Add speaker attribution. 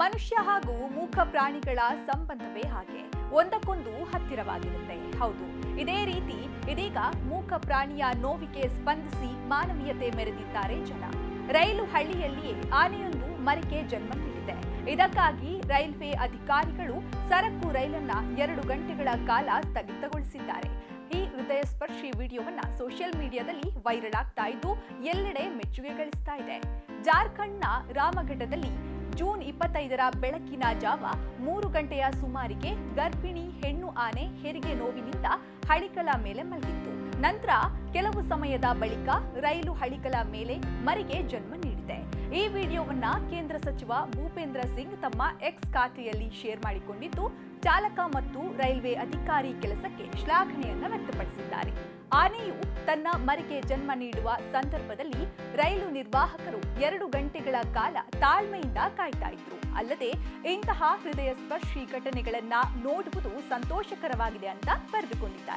Speaker 1: ಮನುಷ್ಯ ಹಾಗೂ ಮೂಕ ಪ್ರಾಣಿಗಳ ಸಂಬಂಧವೇ ಹಾಗೆ ಒಂದಕ್ಕೊಂದು ಹತ್ತಿರವಾಗಿರುತ್ತೆ. ಹೌದು, ಇದೇ ರೀತಿ ಇದೀಗ ಮೂಕ ಪ್ರಾಣಿಯ ನೋವಿಗೆ ಸ್ಪಂದಿಸಿ ಮಾನವೀಯತೆ ಮೆರೆದಿದ್ದಾರೆ ಜನ. ರೈಲು ಹಳ್ಳಿಯಲ್ಲಿಯೇ ಆನೆಯೊಂದು ಮರಿಗೆ ಜನ್ಮ ನೀಡಿದೆ. ಇದಕ್ಕಾಗಿ ರೈಲ್ವೆ ಅಧಿಕಾರಿಗಳು ಸರಕು ರೈಲನ್ನ 2 ಗಂಟೆಗಳ ಕಾಲ ಸ್ಥಗಿತಗೊಳಿಸಿದ್ದಾರೆ. ಈ ಹೃದಯ ಸ್ಪರ್ಶಿ ವಿಡಿಯೋವನ್ನ ಸೋಷಿಯಲ್ ಮೀಡಿಯಾದಲ್ಲಿ ವೈರಲ್ ಆಗ್ತಾ ಇದ್ದು ಎಲ್ಲೆಡೆ ಮೆಚ್ಚುಗೆ ಗಳಿಸ್ತಾ ಇದೆ. ಜಾರ್ಖಂಡ್ನ ರಾಮಘಟ್ಟದಲ್ಲಿ ಜೂನ್ 25ರ ಬೆಳಕಿನ ಜಾವ 3 ಗಂಟೆಯ ಸುಮಾರಿಗೆ ಗರ್ಭಿಣಿ ಹೆಣ್ಣು ಆನೆ ಹೆರಿಗೆ ನೋವಿನಿಂದ ಹಳಿಕಲ ಮೇಲೆ ಮಲಗಿತ್ತು. ನಂತರ ಕೆಲವು ಸಮಯದ ಬಳಿಕ ರೈಲು ಹಳಿಕಲ ಮೇಲೆ ಮರಿಗೆ ಜನ್ಮ ನೀಡಿದೆ. ಈ ವಿಡಿಯೋವನ್ನ ಕೇಂದ್ರ ಸಚಿವ ಭೂಪೇಂದ್ರ ಸಿಂಗ್ ತಮ್ಮ ಎಕ್ಸ್ ಖಾತೆಯಲ್ಲಿ ಶೇರ್ ಮಾಡಿಕೊಂಡಿದ್ದು, ಚಾಲಕ ಮತ್ತು ರೈಲ್ವೆ ಅಧಿಕಾರಿ ಕೆಲಸಕ್ಕೆ ಶ್ಲಾಘನೆಯನ್ನ ವ್ಯಕ್ತಪಡಿಸಿದ್ದಾರೆ. ಆನೆಯು ತನ್ನ ಮರಿಗೆ ಜನ್ಮ ನೀಡುವ ಸಂದರ್ಭದಲ್ಲಿ ರೈಲು ನಿರ್ವಾಹಕರು 2 ಗಂಟೆಗಳ ಕಾಲ ತಾಳ್ಮೆಯಿಂದ ಕಾಯ್ತಾ ಇದ್ರು. ಅಲ್ಲದೆ ಇಂತಹ ಹೃದಯ ಸ್ಪರ್ಶಿ ಘಟನೆಗಳನ್ನ ನೋಡುವುದು ಸಂತೋಷಕರವಾಗಿದೆ ಅಂತ ಬರೆದುಕೊಂಡಿದ್ದಾರೆ.